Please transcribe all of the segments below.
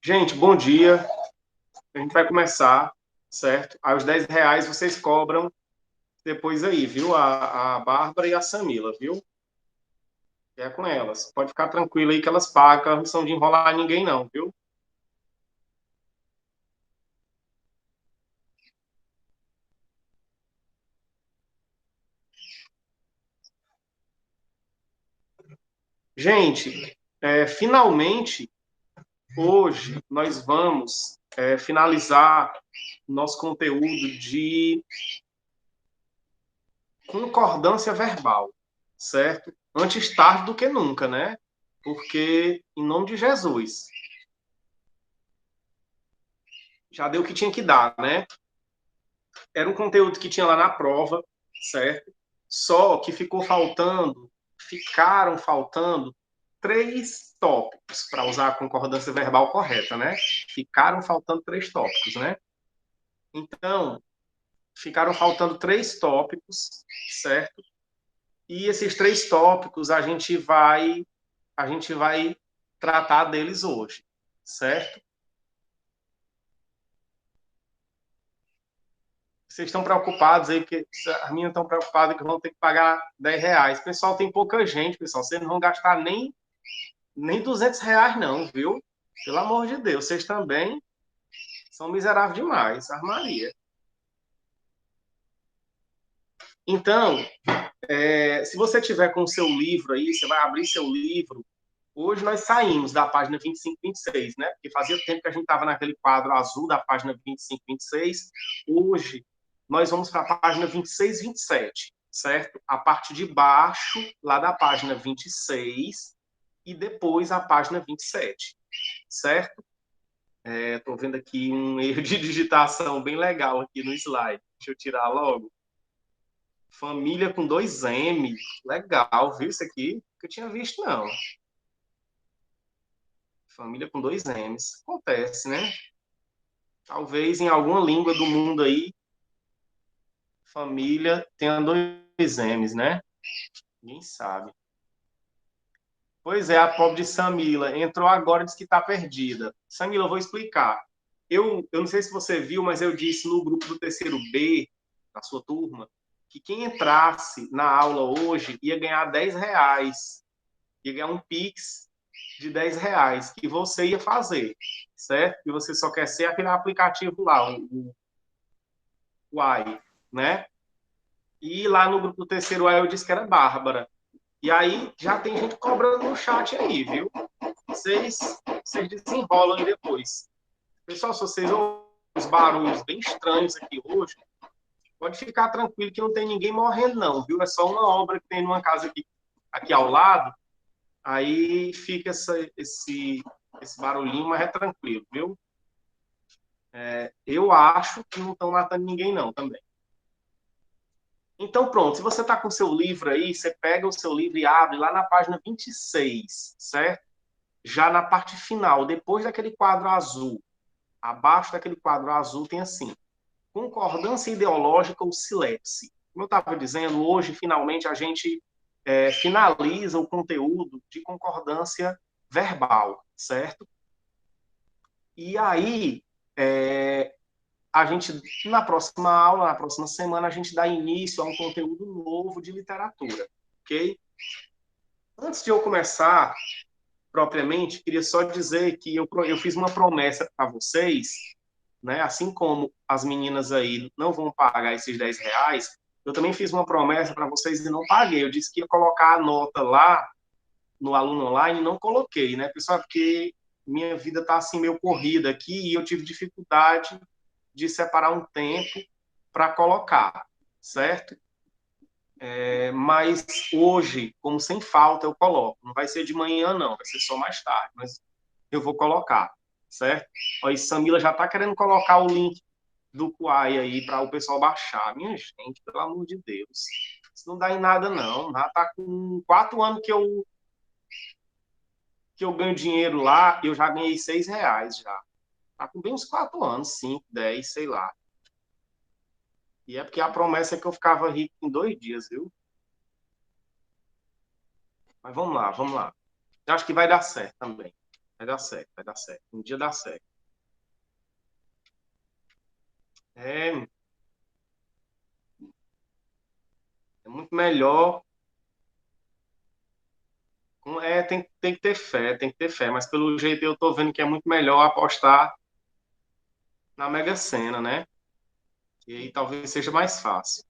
Gente, bom dia. A gente vai começar, certo? Aí os R$ 10 vocês cobram depois aí, viu? A Bárbara e a Samila, viu? É com elas. Pode ficar tranquilo aí que elas pagam, elas não são de enrolar ninguém não, viu? Gente, finalmente, hoje, nós vamos finalizar nosso conteúdo de concordância verbal, certo? Antes tarde do que nunca, né? Porque, em nome de Jesus, já deu o que tinha que dar, né? Era um conteúdo que tinha lá na prova, certo? Só que ficaram faltando três tópicos para usar a concordância verbal correta, né? Ficaram faltando três tópicos, né? Então, ficaram faltando três tópicos, certo? E esses três tópicos a gente vai tratar deles hoje, certo? Vocês estão preocupados aí, porque as minhas estão preocupadas que vão ter que pagar R$ 10. Pessoal, tem pouca gente, pessoal. Vocês não vão gastar nem R$ 200, não, viu? Pelo amor de Deus, vocês também são miseráveis demais, armaria. Então, se você tiver com o seu livro aí, você vai abrir seu livro. Hoje nós saímos da página 25 e 26, né? Porque fazia tempo que a gente estava naquele quadro azul da página 25 e 26. Hoje nós vamos para a página 26 e 27, certo? A parte de baixo, lá da página 26, e depois a página 27, certo? Estou vendo aqui um erro de digitação bem legal aqui no slide. Deixa eu tirar logo. Família com dois M. Legal, viu isso aqui? Que eu tinha visto, não. Família com dois M's. Acontece, né? Talvez em alguma língua do mundo aí, família tenha dois M's, né? Ninguém sabe. Pois é, a pobre de Samila entrou agora e disse que está perdida. Samila, eu vou explicar. Eu não sei se você viu, mas eu disse no grupo do terceiro B, da sua turma, que quem entrasse na aula hoje ia ganhar R$ 10. Ia ganhar um Pix de R$ 10 que você ia fazer, certo? E você só quer ser aquele aplicativo lá, o AI, né? E lá no grupo do terceiro A eu disse que era Bárbara. E aí já tem gente cobrando no chat aí, viu? Vocês, vocês desenrolam aí depois. Pessoal, se vocês ouvem os barulhos bem estranhos aqui hoje, pode ficar tranquilo que não tem ninguém morrendo, não, viu? É só uma obra que tem numa casa aqui ao lado. Aí fica esse barulhinho, mas é tranquilo, viu? Eu acho que não estão matando ninguém, não, também. Então, pronto, se você está com o seu livro aí, você pega o seu livro e abre lá na página 26, certo? Já na parte final, depois daquele quadro azul, abaixo daquele quadro azul tem assim, concordância ideológica ou silepse. Como eu estava dizendo, hoje, finalmente, a gente finaliza o conteúdo de concordância verbal, certo? E aí, é, a gente, na próxima aula, na próxima semana, a gente dá início a um conteúdo novo de literatura, ok? Antes de eu começar, propriamente, queria só dizer que eu fiz uma promessa para vocês, né? Assim como as meninas aí não vão pagar esses R$ 10, eu também fiz uma promessa para vocês e não paguei. Eu disse que ia colocar a nota lá no aluno online e não coloquei, né, pessoal? Porque minha vida está assim meio corrida aqui e eu tive dificuldade de separar um tempo para colocar, certo? Mas hoje, como sem falta, eu coloco. Não vai ser de manhã, não, vai ser só mais tarde, mas eu vou colocar, certo? Ó, e Samila já está querendo colocar o link do Quai aí para o pessoal baixar. Minha gente, pelo amor de Deus. Isso não dá em nada, não. Já está com 4 anos que eu ganho dinheiro lá, eu já ganhei R$ 6 já. Tá com bem uns 4 anos, 5, 10, sei lá. E é porque a promessa é que eu ficava rico em 2 dias, viu? Mas vamos lá, vamos lá. Eu acho que vai dar certo também. Vai dar certo, vai dar certo. Um dia dá certo. É, é muito melhor. Tem que ter fé, tem que ter fé. Mas pelo jeito eu tô vendo que é muito melhor apostar na Mega Sena, né? E aí talvez seja mais fácil.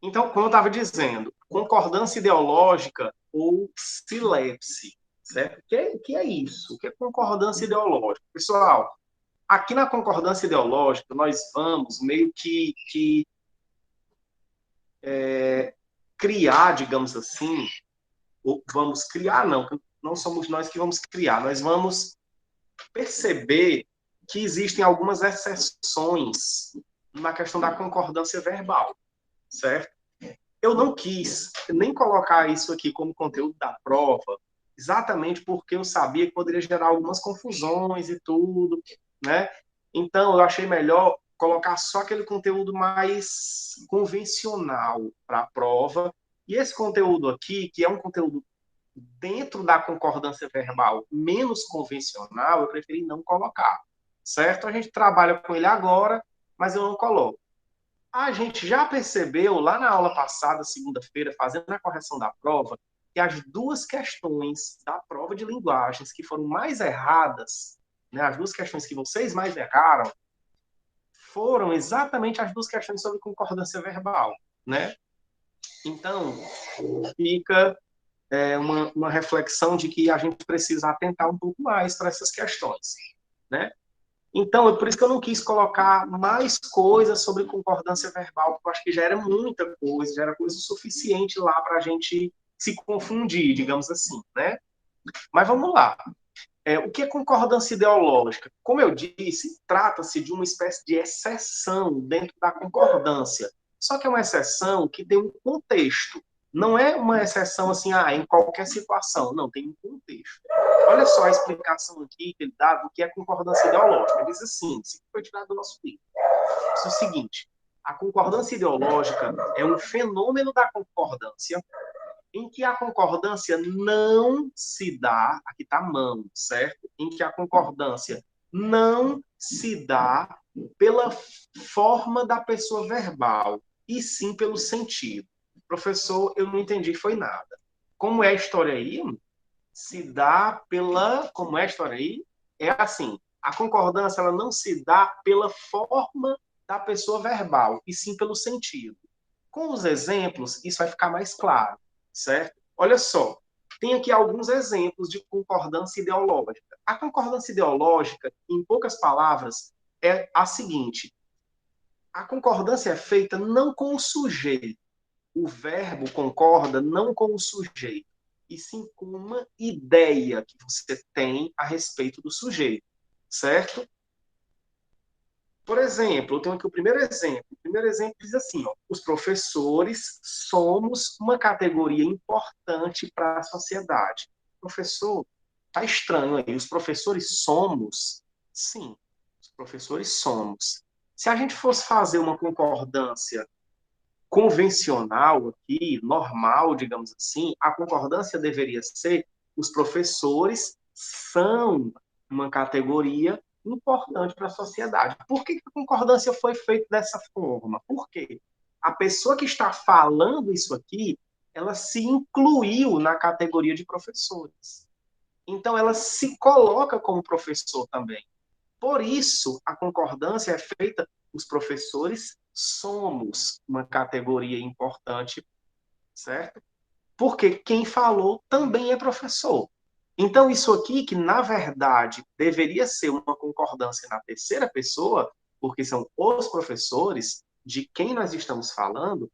Então, como eu estava dizendo, concordância ideológica ou silepse, certo? O que é isso? O que é concordância ideológica? Pessoal, aqui na concordância ideológica, nós vamos meio que criar, digamos assim, ou vamos criar, não somos nós que vamos criar, nós vamos perceber que existem algumas exceções na questão da concordância verbal, certo? Eu não quis nem colocar isso aqui como conteúdo da prova, exatamente porque eu sabia que poderia gerar algumas confusões e tudo, né? Então, eu achei melhor colocar só aquele conteúdo mais convencional para a prova. E esse conteúdo aqui, que é um conteúdo dentro da concordância verbal menos convencional, eu preferi não colocar, certo? A gente trabalha com ele agora, mas eu não coloco. A gente já percebeu lá na aula passada, segunda-feira, fazendo a correção da prova, que as duas questões da prova de linguagens que foram mais erradas, né, as duas questões que vocês mais erraram, foram exatamente as duas questões sobre concordância verbal, né? Então, fica uma reflexão de que a gente precisa atentar um pouco mais para essas questões, né? Então, é por isso que eu não quis colocar mais coisas sobre concordância verbal, porque eu acho que já era muita coisa, já era coisa suficiente lá para a gente se confundir, digamos assim, né? Mas vamos lá. O que é concordância ideológica? Como eu disse, trata-se de uma espécie de exceção dentro da concordância. Só que é uma exceção que tem um contexto. Não é uma exceção assim, em qualquer situação. Não, tem um contexto. Olha só a explicação aqui que ele dá do que é concordância ideológica. Ele diz assim, isso foi tirado do nosso livro. Diz o seguinte, a concordância ideológica é um fenômeno da concordância em que a concordância não se dá, aqui está mão, certo? Em que a concordância não se dá pela forma da pessoa verbal, e sim pelo sentido. Professor, eu não entendi, foi nada. Como é a história aí? Se dá pela. Como é a história aí? É assim: a concordância ela não se dá pela forma da pessoa verbal, e sim pelo sentido. Com os exemplos, isso vai ficar mais claro, certo? Olha só, tem aqui alguns exemplos de concordância ideológica. A concordância ideológica, em poucas palavras, é a seguinte: a concordância é feita não com o sujeito, o verbo concorda não com o sujeito, e sim com uma ideia que você tem a respeito do sujeito, certo? Por exemplo, eu tenho aqui o primeiro exemplo. O primeiro exemplo diz assim: ó, os professores somos uma categoria importante para a sociedade. Professor, tá estranho aí. Os professores somos? Sim, os professores somos. Se a gente fosse fazer uma concordância convencional aqui, normal, digamos assim, a concordância deveria ser: os professores são uma categoria importante para a sociedade. Por que a concordância foi feita dessa forma? Por quê? A pessoa que está falando isso aqui, ela se incluiu na categoria de professores. Então, ela se coloca como professor também. Por isso, a concordância é feita, os professores somos uma categoria importante, certo? Porque quem falou também é professor. Então, isso aqui, que na verdade deveria ser uma concordância na terceira pessoa, porque são os professores de quem nós estamos falando,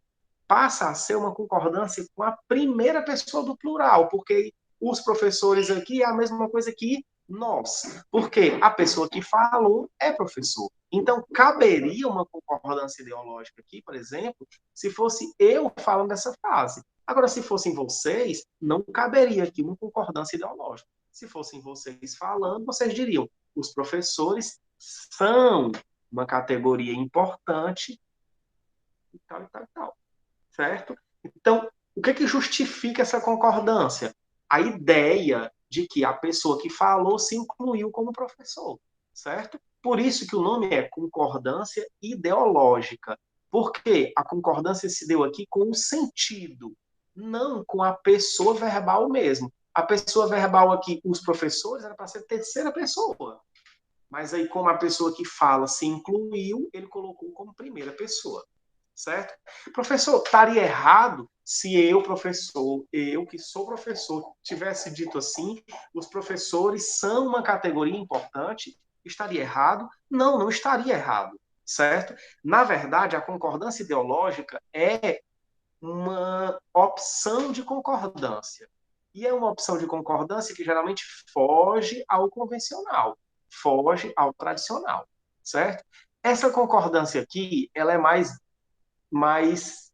passa a ser uma concordância com a primeira pessoa do plural, porque os professores aqui é a mesma coisa que nós, porque a pessoa que falou é professor. Então, caberia uma concordância ideológica aqui, por exemplo, se fosse eu falando dessa frase. Agora, se fossem vocês, não caberia aqui uma concordância ideológica. Se fossem vocês falando, vocês diriam: os professores são uma categoria importante e tal, e tal, e tal, certo? Então, o que justifica essa concordância? A ideia de que a pessoa que falou se incluiu como professor, certo? Por isso que o nome é concordância ideológica, porque a concordância se deu aqui com o sentido, não com a pessoa verbal mesmo. A pessoa verbal aqui, os professores, era para ser terceira pessoa. Mas aí, como a pessoa que fala se incluiu, ele colocou como primeira pessoa, certo? Professor, estaria errado se eu, professor, eu que sou professor, tivesse dito assim, os professores são uma categoria importante, estaria errado? Não, não estaria errado, certo? Na verdade, a concordância ideológica é uma opção de concordância. E é uma opção de concordância que geralmente foge ao convencional, foge ao tradicional, certo? Essa concordância aqui, ela é mais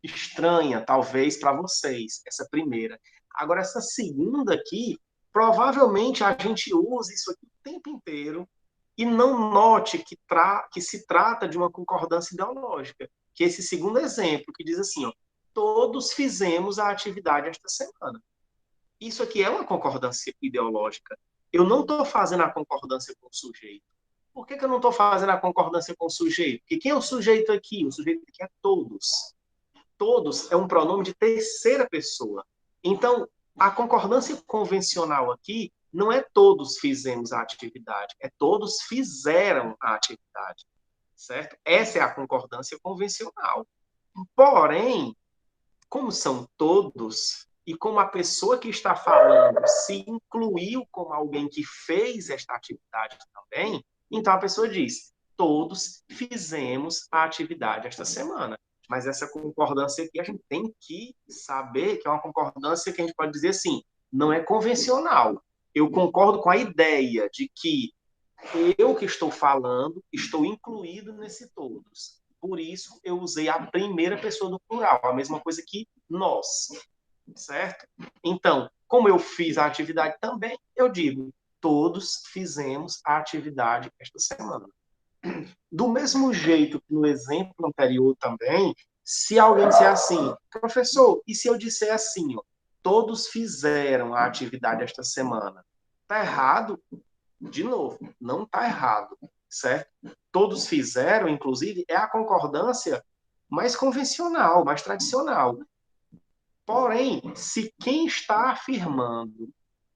estranha, talvez, para vocês, essa primeira. Agora, essa segunda aqui, provavelmente a gente usa isso aqui o tempo inteiro e não note que se trata de uma concordância ideológica. Que esse segundo exemplo, que diz assim, ó, todos fizemos a atividade esta semana. Isso aqui é uma concordância ideológica. Eu não estou fazendo a concordância com o sujeito. Por que eu não estou fazendo a concordância com o sujeito? Porque quem é o sujeito aqui? O sujeito aqui é todos. Todos é um pronome de terceira pessoa. Então, a concordância convencional aqui não é todos fizemos a atividade, é todos fizeram a atividade, certo? Essa é a concordância convencional. Porém, como são todos, e como a pessoa que está falando se incluiu como alguém que fez esta atividade também, então a pessoa diz: todos fizemos a atividade esta semana. Mas essa concordância aqui a gente tem que saber que é uma concordância que a gente pode dizer assim, não é convencional. Eu concordo com a ideia de que eu que estou falando estou incluído nesse todos. Por isso eu usei a primeira pessoa do plural, a mesma coisa que nós, certo? Então, como eu fiz a atividade também, eu digo, todos fizemos a atividade esta semana. Do mesmo jeito que no exemplo anterior também, se alguém disser assim, professor, e se eu disser assim, ó, todos fizeram a atividade esta semana? Tá errado? De novo, não tá errado, certo? Todos fizeram, inclusive, é a concordância mais convencional, mais tradicional. Porém, se quem está afirmando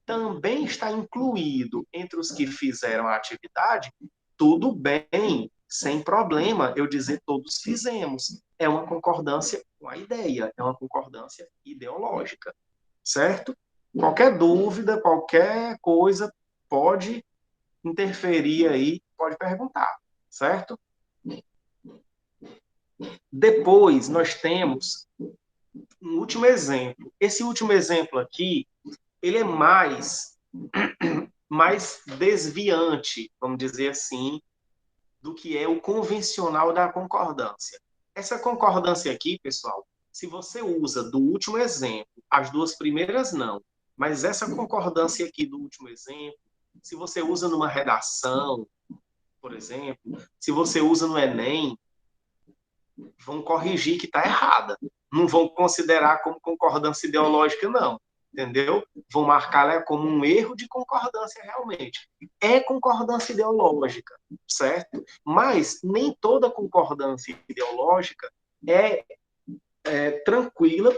também está incluído entre os que fizeram a atividade, tudo bem, sem problema eu dizer todos fizemos. É uma concordância com a ideia, é uma concordância ideológica, certo? Qualquer dúvida, qualquer coisa pode interferir aí, pode perguntar, certo? Depois nós temos um último exemplo. Esse último exemplo aqui, ele é mais desviante, vamos dizer assim, do que é o convencional da concordância. Essa concordância aqui, pessoal, se você usa do último exemplo, as duas primeiras não, mas essa concordância aqui do último exemplo, se você usa numa redação, por exemplo, se você usa no Enem, vão corrigir que está errada. Não vão considerar como concordância ideológica, não. Entendeu? Vão marcar ela como um erro de concordância realmente. É concordância ideológica, certo? Mas nem toda concordância ideológica é tranquila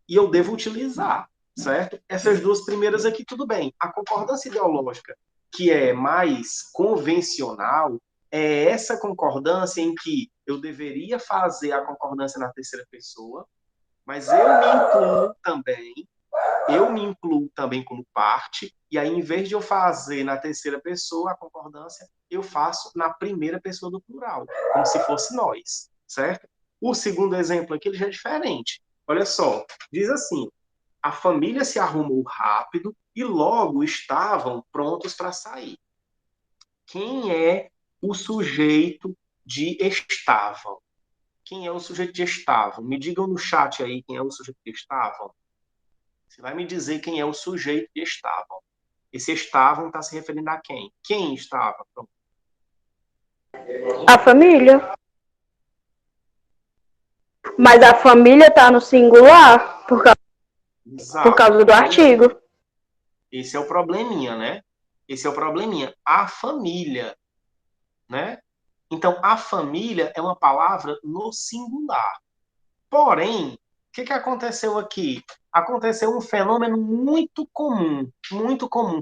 e eu devo utilizar, certo? Essas duas primeiras aqui, tudo bem. A concordância ideológica, que é mais convencional, é essa concordância em que eu deveria fazer a concordância na terceira pessoa, mas eu me incluo também como parte, e aí, em vez de eu fazer na terceira pessoa a concordância, eu faço na primeira pessoa do plural, como se fosse nós, certo? O segundo exemplo aqui ele já é diferente. Olha só, diz assim: a família se arrumou rápido e logo estavam prontos para sair. Quem é o sujeito de estavam? Quem é o sujeito de estavam? Me digam no chat aí quem é o sujeito de estavam. Você vai me dizer quem é o sujeito de estavam. Esse estavam está se referindo a quem? Quem estava? Pronto. A família. Mas a família está no singular por causa do artigo. Esse é o probleminha, né? Esse é o probleminha. A família, né? Então, a família é uma palavra no singular. Porém, o que aconteceu aqui? Aconteceu um fenômeno muito comum,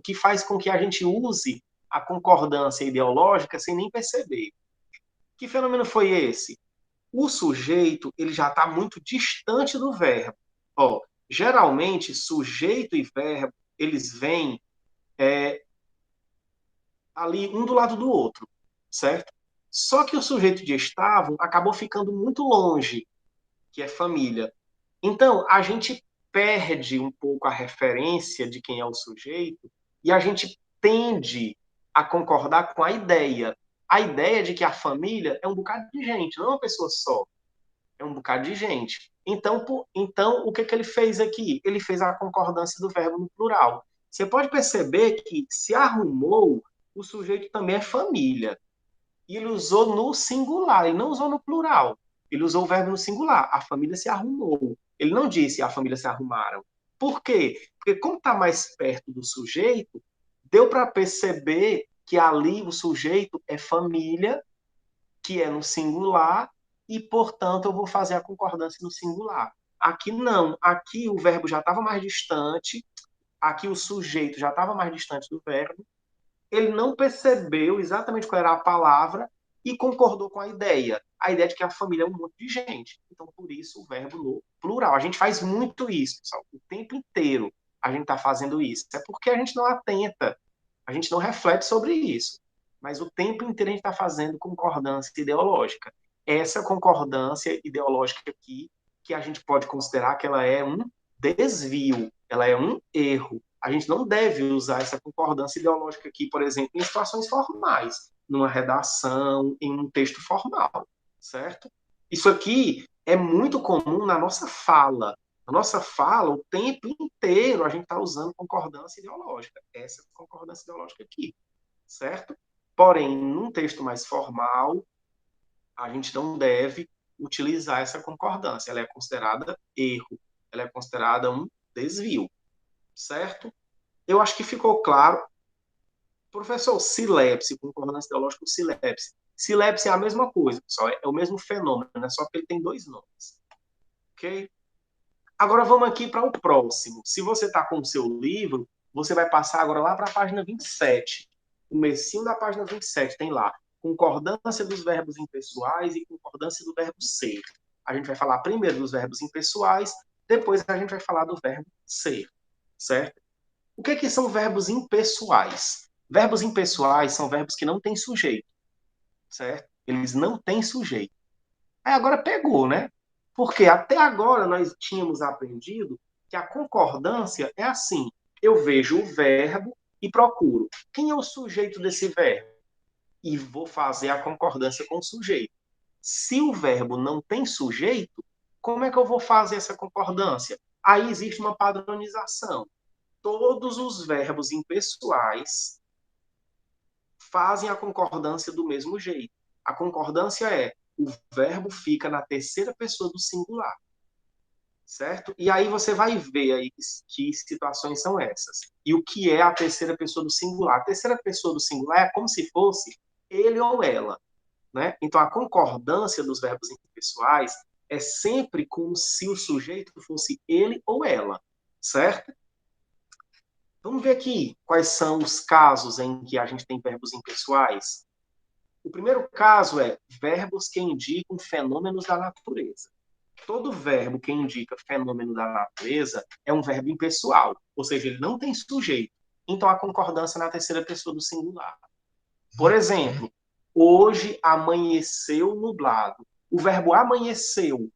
que faz com que a gente use a concordância ideológica sem nem perceber. Que fenômeno foi esse? O sujeito ele já está muito distante do verbo. Ó, geralmente, sujeito e verbo, eles vêm ali um do lado do outro, certo? Só que o sujeito de estável acabou ficando muito longe, que é família. Então, a gente perde um pouco a referência de quem é o sujeito e a gente tende a concordar com a ideia. A ideia de que a família é um bocado de gente, não é uma pessoa só, é um bocado de gente. Então o que ele fez aqui? Ele fez a concordância do verbo no plural. Você pode perceber que se arrumou, o sujeito também é família. E ele usou no singular, ele não usou no plural. Ele usou o verbo no singular. A família se arrumou. Ele não disse a família se arrumaram. Por quê? Porque como está mais perto do sujeito, deu para perceber que ali o sujeito é família, que é no singular, e, portanto, eu vou fazer a concordância no singular. Aqui não. Aqui o verbo já estava mais distante, aqui o sujeito já estava mais distante do verbo, ele não percebeu exatamente qual era a palavra e concordou com a ideia de que a família é um monte de gente. Então, por isso, o verbo no plural. A gente faz muito isso, pessoal, o tempo inteiro a gente está fazendo isso. É porque a gente não atenta, a gente não reflete sobre isso. Mas o tempo inteiro a gente está fazendo concordância ideológica. Essa concordância ideológica aqui, que a gente pode considerar que ela é um desvio, ela é um erro. A gente não deve usar essa concordância ideológica aqui, por exemplo, em situações formais, numa redação, em um texto formal, certo? Isso aqui é muito comum na nossa fala. Na nossa fala, o tempo inteiro, a gente está usando concordância ideológica. Essa é a concordância ideológica aqui, certo? Porém, num texto mais formal, a gente não deve utilizar essa concordância. Ela é considerada erro, ela é considerada um desvio, certo? Eu acho que ficou claro. Professor, silepse, concordância ideológica com silepse. Silepse é a mesma coisa, pessoal, é o mesmo fenômeno, né? Só que ele tem dois nomes. Ok? Agora vamos aqui para o próximo. Se você está com o seu livro, você vai passar agora lá para a página 27. O comecinho da página 27 tem lá concordância dos verbos impessoais e concordância do verbo ser. A gente vai falar primeiro dos verbos impessoais, depois a gente vai falar do verbo ser, certo? O que são verbos impessoais? Verbos impessoais são verbos que não têm sujeito, certo? Eles não têm sujeito. Aí agora pegou, né? Porque até agora nós tínhamos aprendido que a concordância é assim: eu vejo o verbo e procuro quem é o sujeito desse verbo e vou fazer a concordância com o sujeito. Se o verbo não tem sujeito, como é que eu vou fazer essa concordância? Aí existe uma padronização. Todos os verbos impessoais fazem a concordância do mesmo jeito. A concordância é o verbo fica na terceira pessoa do singular, certo? E aí você vai ver aí que situações são essas. E o que é a terceira pessoa do singular? A terceira pessoa do singular é como se fosse ele ou ela, né? Então a concordância dos verbos impessoais é sempre como se o sujeito fosse ele ou ela, certo? Vamos ver aqui quais são os casos em que a gente tem verbos impessoais. O primeiro caso é verbos que indicam fenômenos da natureza. Todo verbo que indica fenômeno da natureza é um verbo impessoal, ou seja, ele não tem sujeito. Então, a concordância na terceira pessoa do singular. Por exemplo, hoje amanheceu nublado. O verbo amanheceu.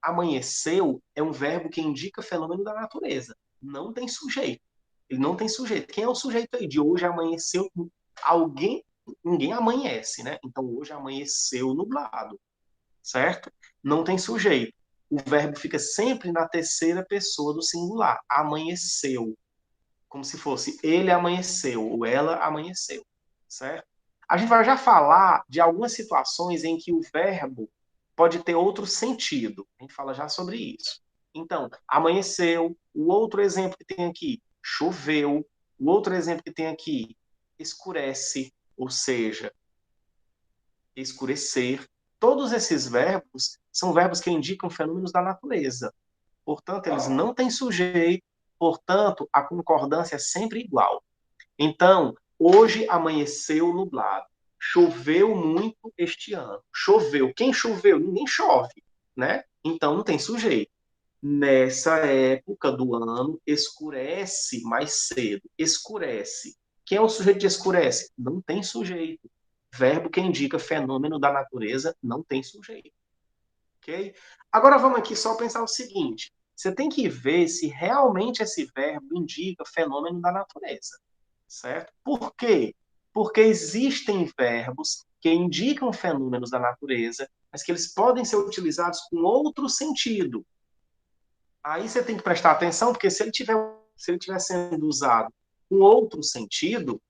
Amanheceu é um verbo que indica fenômeno da natureza. Não tem sujeito. Ele não tem sujeito. Quem é o sujeito aí de hoje amanheceu? Alguém, ninguém amanhece, né? Então hoje amanheceu nublado, certo? Não tem sujeito. O verbo fica sempre na terceira pessoa do singular. Amanheceu. Como se fosse ele amanheceu ou ela amanheceu, certo? A gente vai já falar de algumas situações em que o verbo pode ter outro sentido. A gente fala já sobre isso. Então, amanheceu. O outro exemplo que tem aqui, choveu. O outro exemplo que tem aqui, escurece, ou seja, escurecer. Todos esses verbos são verbos que indicam fenômenos da natureza. Portanto, eles não têm sujeito, portanto, a concordância é sempre igual. Então, hoje amanheceu nublado. Choveu muito este ano. Choveu. Quem choveu? Ninguém chove, né? Então não tem sujeito. Nessa época do ano, escurece mais cedo. Escurece. Quem é o sujeito de escurece? Não tem sujeito. Verbo que indica fenômeno da natureza não tem sujeito. Ok? Agora vamos aqui só pensar o seguinte: você tem que ver se realmente esse verbo indica fenômeno da natureza, certo? Por quê? Porque existem verbos que indicam fenômenos da natureza, mas que eles podem ser utilizados com outro sentido. Aí você tem que prestar atenção, porque se ele tiver sendo usado com outro sentido,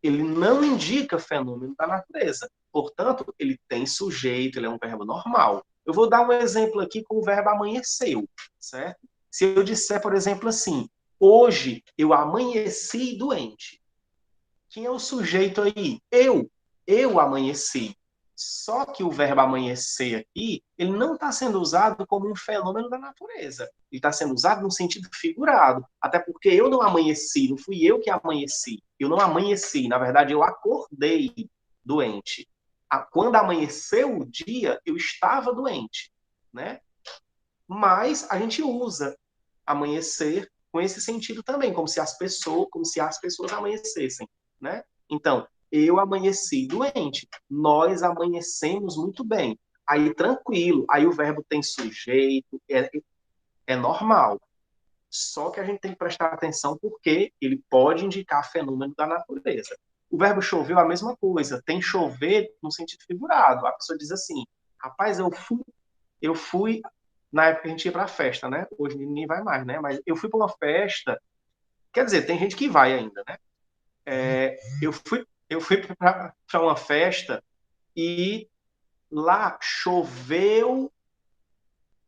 ele não indica fenômeno da natureza. Portanto, ele tem sujeito, ele é um verbo normal. Eu vou dar um exemplo aqui com o verbo amanheceu, certo? Se eu disser, por exemplo, assim, hoje eu amanheci doente. Quem é o sujeito aí? Eu amanheci. Só que o verbo amanhecer aqui, ele não está sendo usado como um fenômeno da natureza. Ele está sendo usado no sentido figurado. Até porque eu não amanheci, não fui eu que amanheci. Eu não amanheci, na verdade, eu acordei doente. Quando amanheceu o dia, eu estava doente, né? Mas a gente usa amanhecer com esse sentido também, como se as pessoas amanhecessem, né? Então, eu amanheci doente, nós amanhecemos muito bem. Aí tranquilo, aí o verbo tem sujeito, é normal. Só que a gente tem que prestar atenção porque ele pode indicar fenômeno da natureza. O verbo choveu é a mesma coisa, tem chover no sentido figurado. A pessoa diz assim: rapaz, eu fui na época a gente ia para festa, né? Hoje ninguém vai mais, né? Mas eu fui para uma festa, quer dizer, tem gente que vai ainda, né? Eu fui para uma festa e lá choveu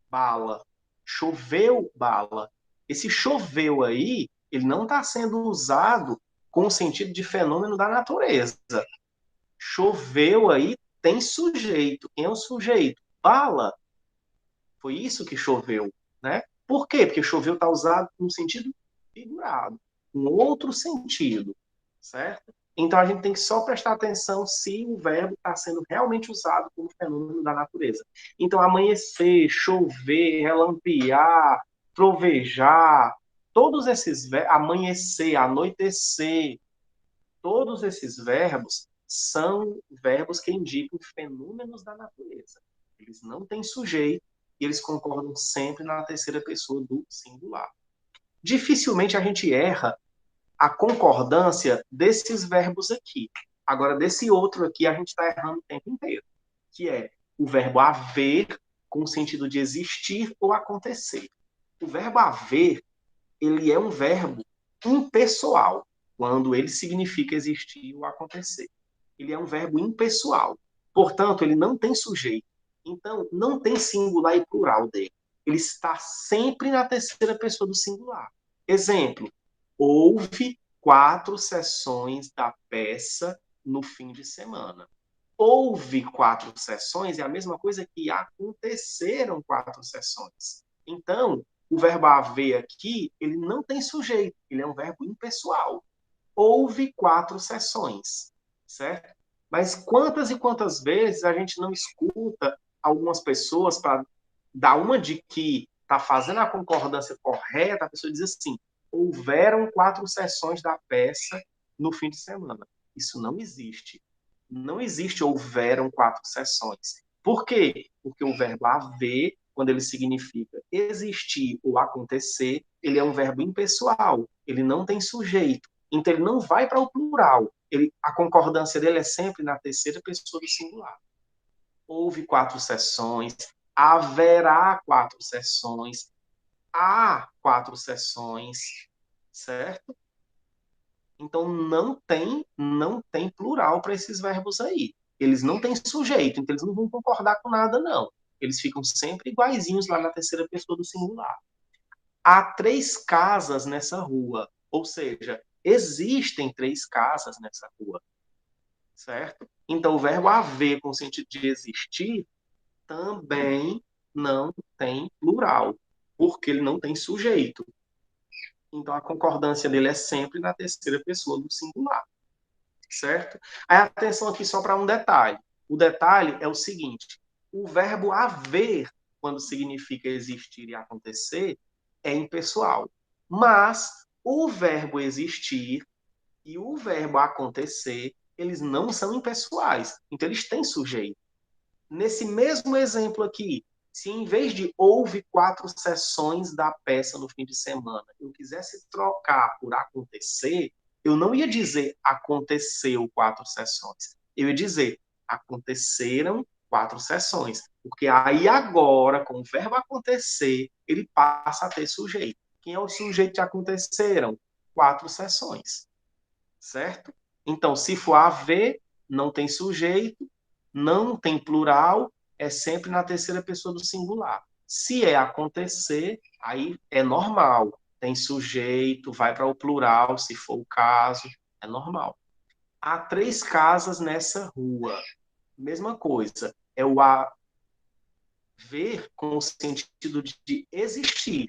bala. Choveu bala. Esse choveu aí, ele não está sendo usado com o sentido de fenômeno da natureza. Choveu aí tem sujeito. Quem é o sujeito? Bala. Foi isso que choveu, né? Por quê? Porque choveu está usado no sentido figurado, um outro sentido, certo? Então a gente tem que só prestar atenção se o verbo está sendo realmente usado como fenômeno da natureza. Então amanhecer, chover, relampear, trovejar, todos esses verbos, amanhecer, anoitecer, todos esses verbos são verbos que indicam fenômenos da natureza. Eles não têm sujeito e eles concordam sempre na terceira pessoa do singular. Dificilmente a gente erra a concordância desses verbos aqui. Agora, desse outro aqui, a gente está errando o tempo inteiro, que é o verbo haver com o sentido de existir ou acontecer. O verbo haver, ele é um verbo impessoal, quando ele significa existir ou acontecer. Ele é um verbo impessoal. Portanto, ele não tem sujeito. Então, não tem singular e plural dele. Ele está sempre na terceira pessoa do singular. Exemplo: houve 4 sessões da peça no fim de semana. Houve 4 sessões é a mesma coisa que aconteceram 4 sessões. Então, o verbo haver aqui, ele não tem sujeito, ele é um verbo impessoal. Houve 4 sessões, certo? Mas quantas e quantas vezes a gente não escuta algumas pessoas para dar uma de que está fazendo a concordância correta, a pessoa diz assim: houveram 4 sessões da peça no fim de semana. Isso não existe. Não existe houveram 4 sessões. Por quê? Porque o verbo haver, quando ele significa existir ou acontecer, ele é um verbo impessoal. Ele não tem sujeito. Então, ele não vai para o plural. A concordância dele é sempre na terceira pessoa do singular. Houve 4 sessões, haverá 4 sessões, há 4 sessões, certo? Então não tem plural para esses verbos aí. Eles não têm sujeito, então eles não vão concordar com nada, não. Eles ficam sempre iguaizinhos lá na terceira pessoa do singular. Há 3 casas nessa rua, ou seja, existem 3 casas nessa rua, certo? Então, o verbo haver, com o sentido de existir, também não tem plural, porque ele não tem sujeito. Então, a concordância dele é sempre na terceira pessoa do singular, certo? Aí, atenção aqui só para um detalhe. O detalhe é o seguinte: o verbo haver, quando significa existir e acontecer, é impessoal. Mas o verbo existir e o verbo acontecer, eles não são impessoais. Então, eles têm sujeito. Nesse mesmo exemplo aqui, se em vez de houve 4 sessões da peça no fim de semana, eu quisesse trocar por acontecer, eu não ia dizer aconteceu 4 sessões. Eu ia dizer aconteceram 4 sessões. Porque aí agora, com o verbo acontecer, ele passa a ter sujeito. Quem é o sujeito de aconteceram? 4 sessões. Certo? Então, se for haver, não tem sujeito, não tem plural, é sempre na terceira pessoa do singular. Se é acontecer, aí é normal. Tem sujeito, vai para o plural, se for o caso, é normal. Há 3 casas nessa rua. Mesma coisa. É o haver com o sentido de existir,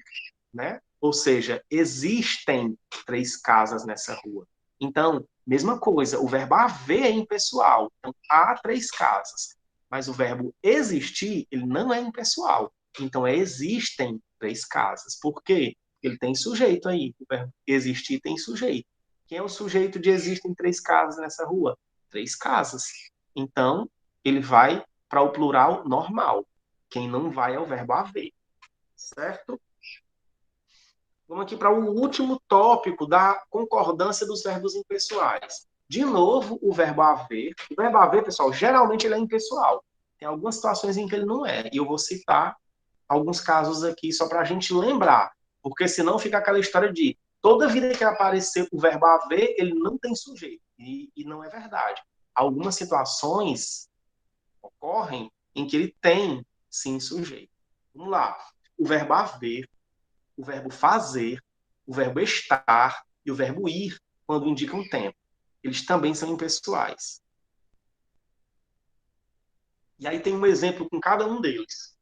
né? Ou seja, existem 3 casas nessa rua. Então, mesma coisa, o verbo haver é impessoal. Então, há 3 casas. Mas o verbo existir, ele não é impessoal. Então, existem 3 casas. Por quê? Porque ele tem sujeito aí. O verbo existir tem sujeito. Quem é o sujeito de existem 3 casas nessa rua? 3 casas. Então, ele vai para o plural normal. Quem não vai é o verbo haver. Certo? Vamos aqui para o último tópico da concordância dos verbos impessoais. De novo, o verbo haver. O verbo haver, pessoal, geralmente ele é impessoal. Tem algumas situações em que ele não é. E eu vou citar alguns casos aqui só para a gente lembrar. Porque senão fica aquela história de toda vida que aparecer o verbo haver, ele não tem sujeito. E não é verdade. Algumas situações ocorrem em que ele tem, sim, sujeito. Vamos lá. O verbo haver, o verbo fazer, o verbo estar e o verbo ir, quando indicam tempo. Eles também são impessoais. E aí tem um exemplo com cada um deles.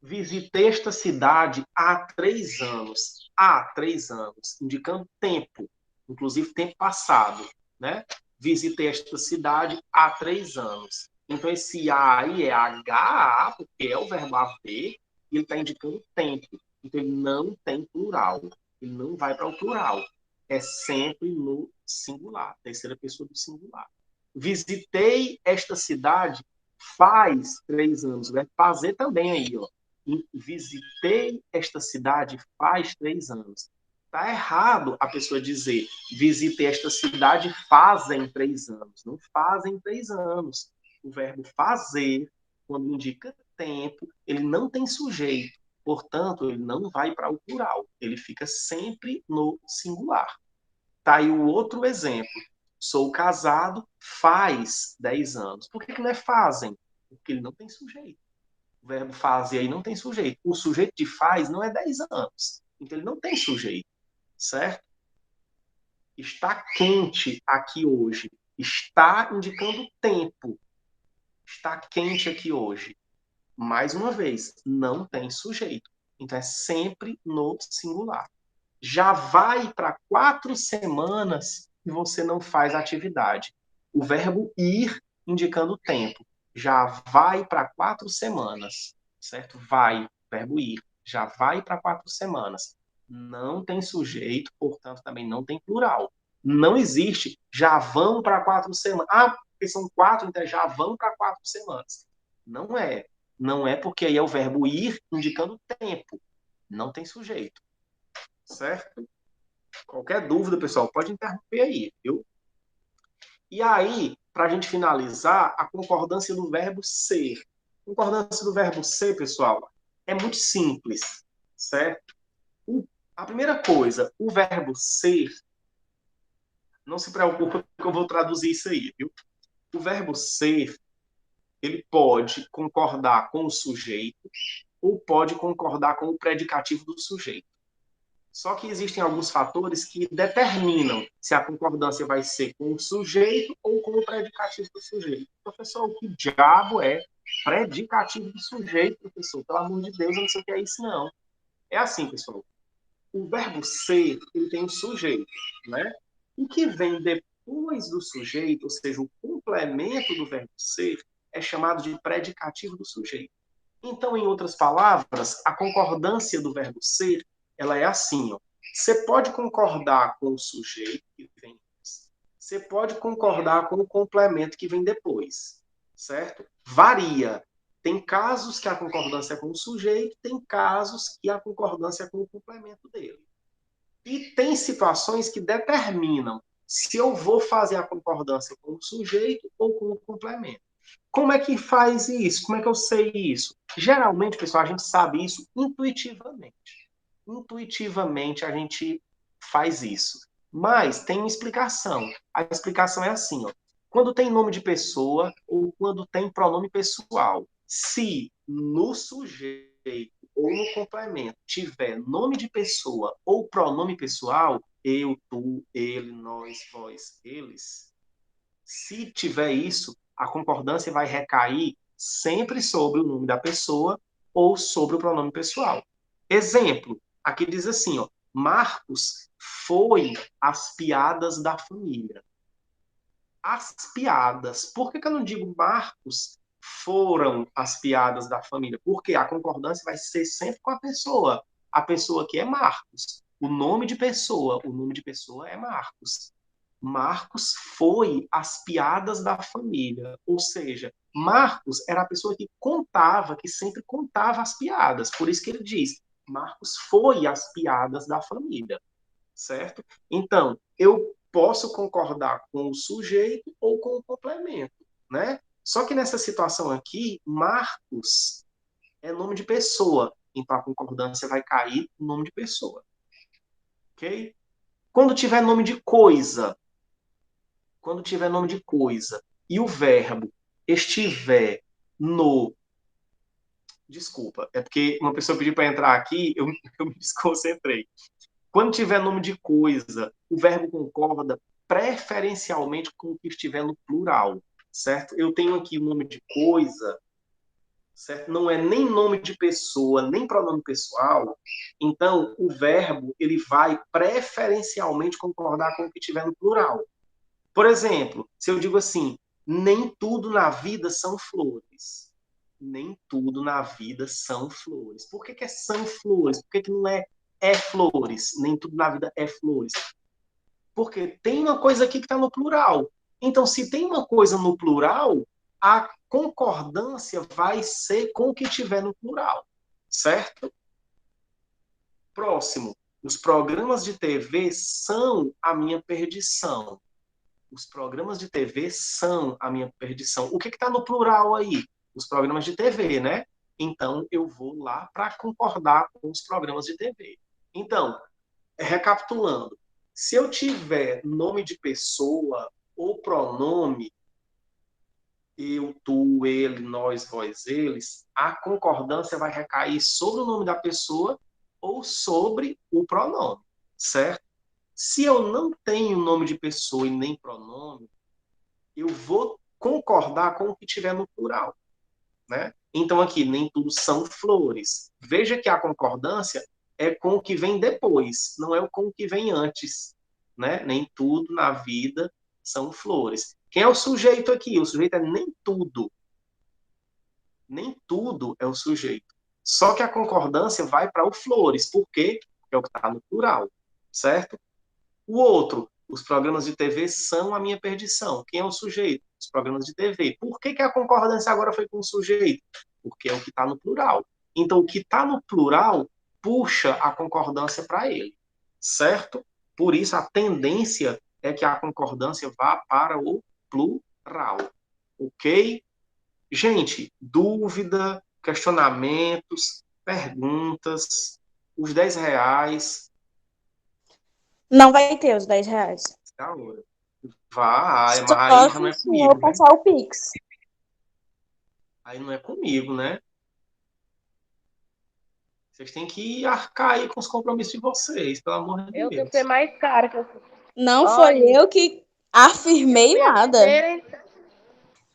Visitei esta cidade há 3 anos. Há 3 anos, indicando tempo, inclusive tempo passado, né? Visitei esta cidade há 3 anos. Então, esse A aí é HA, porque é o verbo haver, e ele está indicando tempo. Então, ele não tem plural. Ele não vai para o plural. É sempre no singular, terceira pessoa do singular. Visitei esta cidade faz 3 anos. Vai fazer também aí, ó. Visitei esta cidade faz 3 anos. Está errado a pessoa dizer visitei esta cidade fazem 3 anos. Não fazem 3 anos. O verbo fazer, quando indica tempo, ele não tem sujeito. Portanto, ele não vai para o plural. Ele fica sempre no singular. Tá aí o outro exemplo. Sou casado faz 10 anos. Por que não é fazem? Porque ele não tem sujeito. O verbo fazer aí não tem sujeito. O sujeito de faz não é 10 anos. Então ele não tem sujeito, certo? Está quente aqui hoje. Está indicando tempo. Está quente aqui hoje. Mais uma vez, não tem sujeito. Então é sempre no singular. Já vai para 4 semanas e você não faz atividade. O verbo ir indicando tempo. Já vai para 4 semanas, certo? Vai, verbo ir. Já vai para 4 semanas. Não tem sujeito, portanto, também não tem plural. Não existe já vão para 4 semanas. Ah, porque são 4, então já vão para 4 semanas. Não é. Não é porque aí é o verbo ir indicando tempo. Não tem sujeito. Certo? Qualquer dúvida, pessoal, pode interromper aí, viu? E aí, para a gente finalizar, a concordância do verbo ser. A concordância do verbo ser, pessoal, é muito simples, certo? A primeira coisa, o verbo ser, não se preocupe que eu vou traduzir isso aí, viu? O verbo ser, ele pode concordar com o sujeito ou pode concordar com o predicativo do sujeito, Só que existem alguns fatores que determinam se a concordância vai ser com o sujeito ou com o predicativo do sujeito. Professor, o que diabo é predicativo do sujeito, professor? Pelo amor de Deus, eu não sei o que é isso, não. É assim, pessoal. O verbo ser, ele tem um sujeito, né? O que vem depois do sujeito, ou seja, o complemento do verbo ser, é chamado de predicativo do sujeito. Então, em outras palavras, a concordância do verbo ser, ela é assim, ó. Você pode concordar com o sujeito que vem antes, você pode concordar com o complemento que vem depois, certo? Varia. Tem casos que a concordância é com o sujeito, tem casos que a concordância é com o complemento dele. E tem situações que determinam se eu vou fazer a concordância com o sujeito ou com o complemento. Como é que faz isso? Como é que eu sei isso? Geralmente, pessoal, a gente sabe isso intuitivamente. Intuitivamente a gente faz isso. Mas tem uma explicação. A explicação é assim, ó. Quando tem nome de pessoa ou quando tem pronome pessoal, se no sujeito ou no complemento tiver nome de pessoa ou pronome pessoal, eu, tu, ele, nós, vós, eles, se tiver isso, a concordância vai recair sempre sobre o nome da pessoa ou sobre o pronome pessoal. Exemplo, aqui diz assim, ó, Marcos foi às piadas da família. As piadas. Por que eu não digo Marcos foram as piadas da família? Porque a concordância vai ser sempre com a pessoa que é Marcos. O nome de pessoa é Marcos. Marcos foi as piadas da família. Ou seja, Marcos era a pessoa que contava, que sempre contava as piadas. Por isso que ele diz: Marcos foi as piadas da família. Certo? Então, eu posso concordar com o sujeito ou com o complemento, né? Só que nessa situação aqui, Marcos é nome de pessoa. Então, a concordância vai cair no nome de pessoa. Ok? Quando tiver nome de coisa, quando tiver nome de coisa e o verbo estiver no. Desculpa, é porque uma pessoa pediu para entrar aqui, eu me desconcentrei. Quando tiver nome de coisa, o verbo concorda preferencialmente com o que estiver no plural, certo? Eu tenho aqui o nome de coisa, certo? Não é nem nome de pessoa, nem pronome pessoal. Então, o verbo ele vai preferencialmente concordar com o que estiver no plural. Por exemplo, se eu digo assim, nem tudo na vida são flores. Nem tudo na vida são flores. Por que, que é são flores? Por que, que não é flores? Nem tudo na vida é flores. Porque tem uma coisa aqui que está no plural. Então, se tem uma coisa no plural, a concordância vai ser com o que tiver no plural. Certo? Próximo. Os programas de TV são a minha perdição. Os programas de TV são a minha perdição. O que está no plural aí? Os programas de TV, né? Então, eu vou lá para concordar com os programas de TV. Então, recapitulando, se eu tiver nome de pessoa ou pronome, eu, tu, ele, nós, vós, eles, a concordância vai recair sobre o nome da pessoa ou sobre o pronome, certo? Se eu não tenho nome de pessoa e nem pronome, eu vou concordar com o que tiver no plural, né? Então aqui nem tudo são flores. Veja que a concordância é com o que vem depois, não é com o que vem antes, né? Nem tudo na vida são flores. Quem é o sujeito aqui? O sujeito é nem tudo. Nem tudo é o sujeito. Só que a concordância vai para o flores. Por quê? Porque é o que está no plural, certo? O outro, os programas de TV são a minha perdição. Quem é o sujeito? Os programas de TV. Por que, que a concordância agora foi com o sujeito? Porque é o que está no plural. Então, o que está no plural puxa a concordância para ele, certo? Por isso, a tendência é que a concordância vá para o plural. Ok? Gente, dúvida, questionamentos, perguntas, os R$ 10. Não vai ter os R$ 10. Da hora. Vai, mas aí Só já se não o é senhor comigo, né? passar o Pix. Aí não é comigo, né? Vocês têm que arcar aí com os compromissos de vocês, pelo amor de Eu tenho que ser Deus. mais cara que eu. Não foi Olha, eu que afirmei fui a nada. primeira,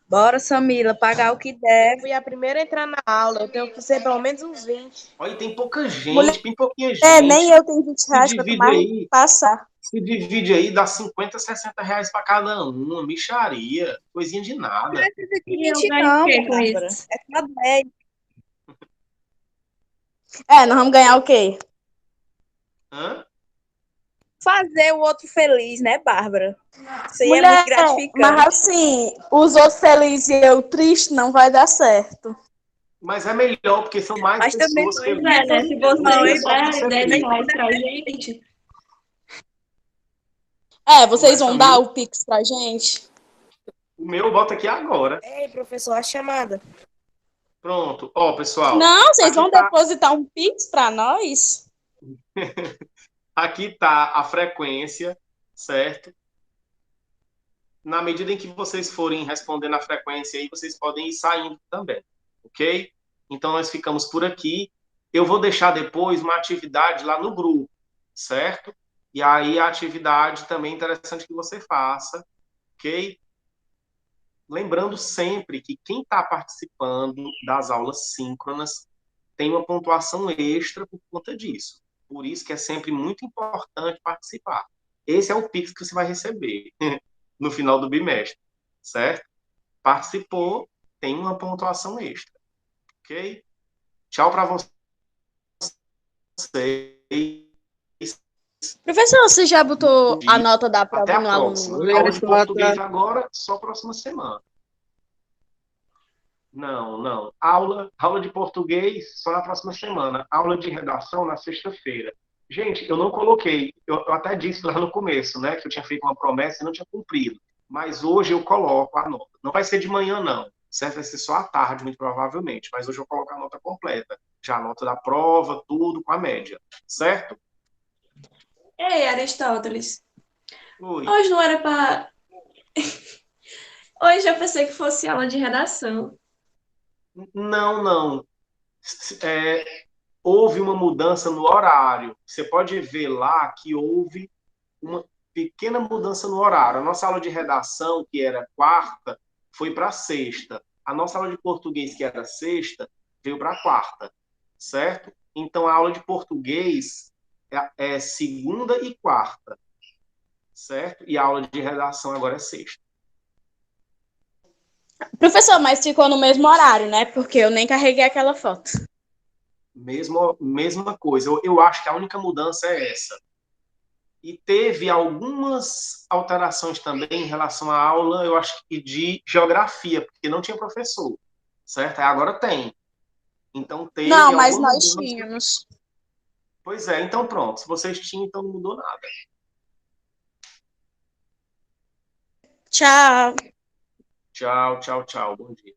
Bora, Samila, pagar o que eu deve. fui a primeira a entrar na aula. Eu tenho que ser pelo menos uns 20. Olha, tem pouca Mulher, gente, tem pouquinha nem gente. eu tenho 20 Se reais para divide tomar aí, passar. se divide aí, dá 50, 60 reais para cada um. Uma mixaria, coisinha de Não nada. precisa de E eu 20 ganho o não, quê com Bárbara. isso? É só 10. É, nós vamos ganhar o quê? Hã? Fazer o outro feliz, né, Bárbara? Isso aí é muito Mulher, gratificante. mas assim, os outros felizes e eu triste não vai dar certo. Mas é melhor, porque são mais Mas também pessoas foi Pois é, né? felizes. Se Um dia vocês só de derem você 10 triste. reais pra gente, É, Não é, vocês vão dar Samila? o Pix pra gente? O meu bota aqui agora. Ei, professor, a chamada. Pronto. Ó, pessoal, Não, vocês aqui vão tá, depositar um Pix pra nós? aqui tá a frequência, certo? Na medida em que vocês forem respondendo a frequência aí, vocês podem ir saindo também, ok? Então nós ficamos por aqui. Eu vou deixar depois uma atividade lá no grupo, certo? E aí a atividade também é interessante que você faça, ok? Lembrando sempre que quem está participando das aulas síncronas tem uma pontuação extra por conta disso. Por isso que é sempre muito importante participar. Esse é o Pix que você vai receber no final do bimestre, certo? Participou, tem uma pontuação extra, ok? Tchau para vocês. Professor, você já botou a E nota da até prova a no próxima. aluno? Aula de português agora, só próxima semana. Não, não. Aula de português só na próxima semana. Aula de redação na sexta-feira. Gente, eu não coloquei. Eu até disse lá no começo, né, que eu tinha feito uma promessa e não tinha cumprido. Mas hoje eu coloco a nota. Não vai ser de manhã, não. Certo? Vai ser só à tarde, muito provavelmente. Mas hoje eu coloco a nota completa. Já a nota da prova, tudo com a média. Certo? ei, Aristóteles, Oi. hoje não era pra. Hoje eu pensei que fosse aula de redação. Não, não. É, houve uma mudança no horário. Você pode ver lá que houve uma pequena mudança no horário. A nossa aula de redação, que era quarta, foi para sexta. A nossa aula de português, que era sexta, veio para quarta, certo? Então, a aula de português é segunda e quarta, certo? E a aula de redação agora é sexta. Professor, mas ficou no mesmo horário, né? Porque eu nem carreguei aquela foto. Mesma coisa. Eu acho que a única mudança é essa. E teve algumas alterações também em relação à aula, eu acho que de geografia, porque não tinha professor, certo? Aí agora tem. Então Não, teve mas alguma nós mudança. tínhamos. Pois é, então pronto. Se vocês tinham, então não mudou nada. Tchau. Tchau, tchau, tchau. Bom dia.